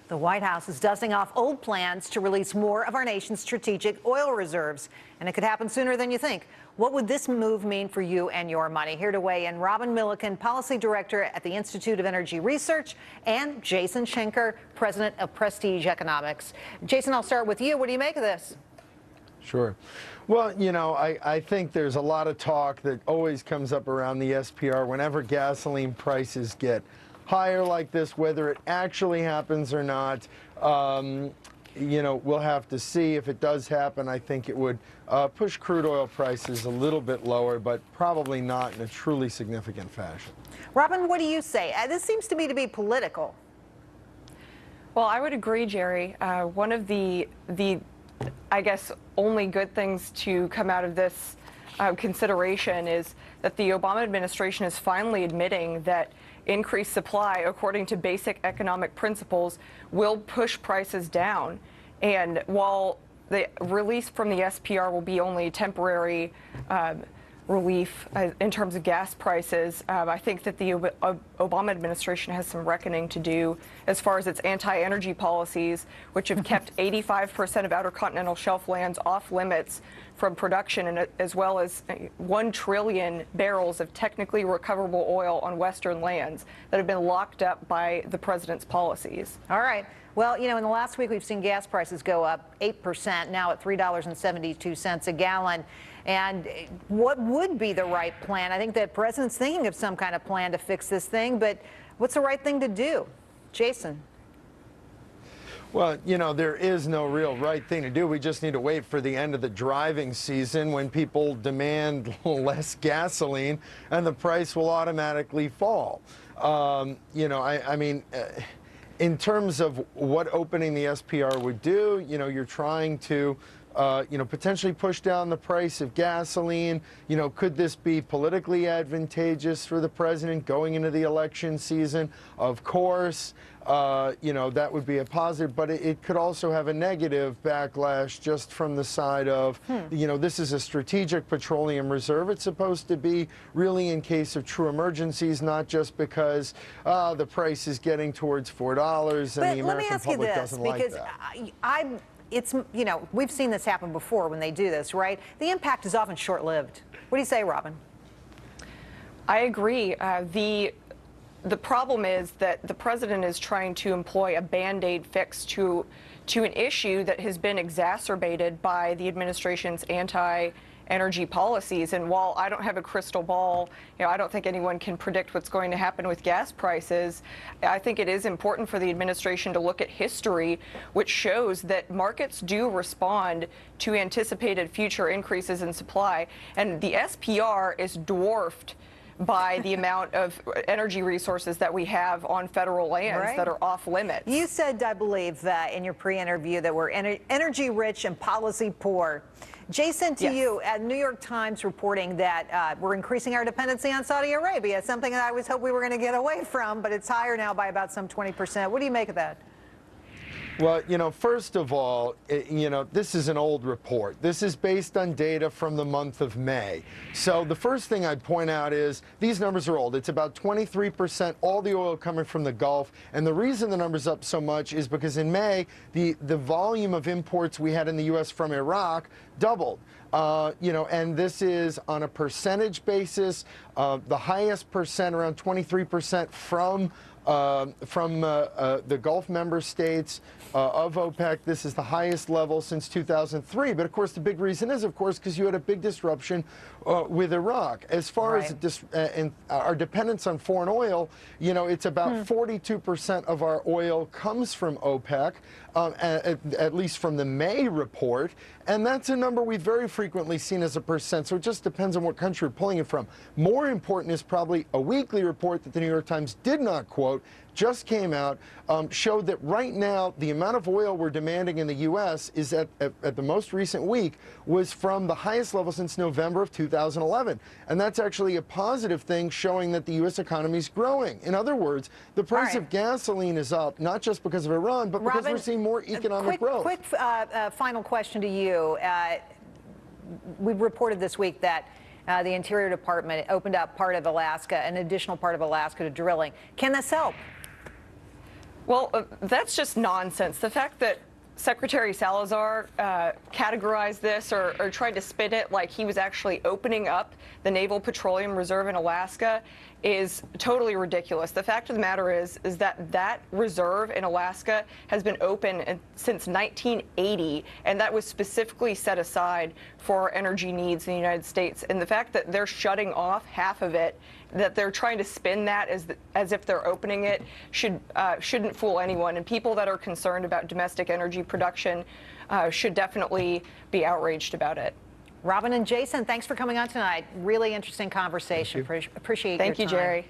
The White House is dusting off old plans to release more of our nation's strategic oil reserves, and it could happen sooner than you think. What would this move mean for you and your money? Here to weigh in, Robin Millican, Policy Director at the Institute of Energy Research, and Jason Schenker, President of Prestige Economics. Jason, I'll start with you. What do you make of this? Sure. Well, you know, I think there's a lot of talk that always comes up around the SPR whenever gasoline prices get higher like this, whether it actually happens or not. You know, we'll have to see. If it does happen, I think it would push crude oil prices a little bit lower, but probably not in a truly significant fashion. Robin, what do you say? This seems to me to be political. Well, I would agree, Jerry. One of the I guess only good things to come out of this consideration is that the Obama administration is finally admitting that increased supply, according to basic economic principles, will push prices down. And while the release from the SPR will be only temporary relief in terms of gas prices, I think that the Obama administration has some reckoning to do as far as its anti-energy policies, which have kept 85% of outer continental shelf lands off limits from production, and as well as 1 trillion barrels of technically recoverable oil on Western lands that have been locked up by the president's policies. All right. Well, you know, in the last week, we've seen gas prices go up 8%, now at $3.72 a gallon. And what would be the right plan? I think the president's thinking of some kind of plan to fix this thing, but what's the right thing to do? Jason. Well, you know, there is no real right thing to do. We just need to wait for the end of the driving season when people demand less gasoline and the price will automatically fall. You know, I mean, in terms of what opening the SPR would do, you know, you're trying to you know, potentially push down the price of gasoline. You know, could this be politically advantageous for the president going into the election season? Of course, you know, that would be a positive, but it could also have a negative backlash just from the side of, you know, this is a strategic petroleum reserve. It's supposed to be really in case of true emergencies, not just because the price is getting towards $4 and the American public doesn't like that. It's, you know, we've seen this happen before when they do this, right? The impact is often short-lived. What do you say, Robin? I agree. The problem is that the president is trying to employ a Band-Aid fix to an issue that has been exacerbated by the administration's anti-energy policies. And while I don't have a crystal ball, you know, I don't think anyone can predict what's going to happen with gas prices. I think it is important for the administration to look at history, which shows that markets do respond to anticipated future increases in supply. And the SPR is dwarfed by the amount of energy resources that we have on federal lands that are off limits. You said, I believe, in your pre-interview that we're energy rich and policy poor. Jason, to you, New York Times reporting that we're increasing our dependency on Saudi Arabia, something that I always hoped we were going to get away from, but it's higher now by about some 20%. What do you make of that? Well, you know, first of all, you know, this is an old report. This is based on data from the month of May. So the first thing I'd point out is these numbers are old. It's about 23% all the oil coming from the Gulf. And the reason the number's up so much is because in May, the volume of imports we had in the U.S. from Iraq doubled. You know, and this is on a percentage basis, the highest percent, around 23% from the Gulf member states of OPEC. This is the highest level since 2003. But of course, the big reason is, of course, because you had a big disruption with Iraq. As far as our dependence on foreign oil, you know, it's about 42% of our oil comes from OPEC, at least from the May report. And that's a number we've very frequently seen as a percent. So it just depends on what country you're pulling it from. More important is probably a weekly report that the New York Times did not quote, just came out, showed that right now the amount of oil we're demanding in the U.S. is at the most recent week was from the highest level since November of 2011. And that's actually a positive thing, showing that the U.S. economy is growing. In other words, the price of gasoline is up, not just because of Iran, but because we're seeing more economic growth. Quick final question to you. We've reported this week that the Interior Department opened up part of Alaska, an additional part of Alaska, to drilling. Can this help? Well, that's just nonsense. The fact that Secretary Salazar categorized this or tried to spin it like he was actually opening up the Naval Petroleum Reserve in Alaska is totally ridiculous. The fact of the matter is that that reserve in Alaska has been open since 1980, and that was specifically set aside for energy needs in the United States. And the fact that they're shutting off half of it, that they're trying to spin that as if they're opening it, shouldn't fool anyone. And people that are concerned about domestic energy production should definitely be outraged about it. Robin and Jason, thanks for coming on tonight. Really interesting conversation. Appreciate your time. Thank you, Gerri.